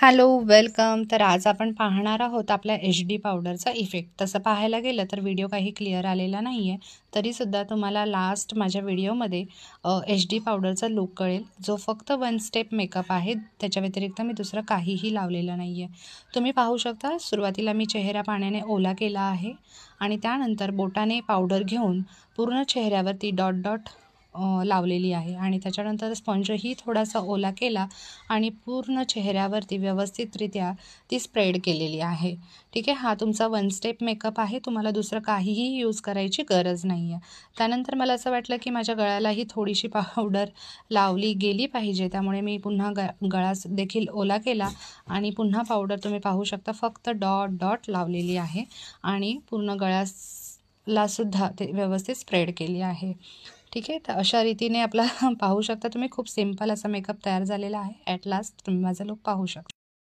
Hello, welcome. तर आज आपण पाहणार आहोत आपल्या HD पावडरचा इफेक्ट. तसं पाहायला गेलं तर व्हिडिओ काही क्लिअर आलेला नाही आहे, तरीसुद्धा तुम्हाला लास्ट माझ्या व्हिडिओमध्ये HD पावडरचा लूक कळेल, जो फक्त वन स्टेप मेकअप आहे. त्याच्या व्यतिरिक्त मी दुसरं काहीही लावलेलं नाही आहे. तुम्ही पाहू शकता, सुरुवातीला मी चेहरा पाण्याने ओला केला आहे आणि त्यानंतर बोटाने पावडर घेऊन पूर्ण चेहऱ्यावरती डॉट डॉट लावलेली आहे आणि त्याच्यानंतर स्पंजही थोडासा ओला केला आणि पूर्ण चेहऱ्यावरती व्यवस्थितरित्या ती स्प्रेड केलेली आहे. ठीक आहे, हा तुमचा वन स्टेप मेकअप आहे. तुम्हाला दुसरं काहीही यूज करायची गरज नाही आहे. त्यानंतर मला असं वाटलं की माझ्या गळ्यालाही थोडीशी पावडर लावली गेली पाहिजे, त्यामुळे मी पुन्हा गळा देखील ओला केला आणि पुन्हा पावडर तुम्ही पाहू शकता फक्त डॉट डॉट लावलेली आहे आणि पूर्ण गळ्याला सुद्धा ते व्यवस्थित स्प्रेड केली आहे. ठीक आहे, तर अशा रीतीने आपला पाहू शकता तुम्ही, खूप सिंपल असा मेकअप तयार झालेला आहे. ॲट लास्ट तुम्ही माझा लूक पाहू शकता.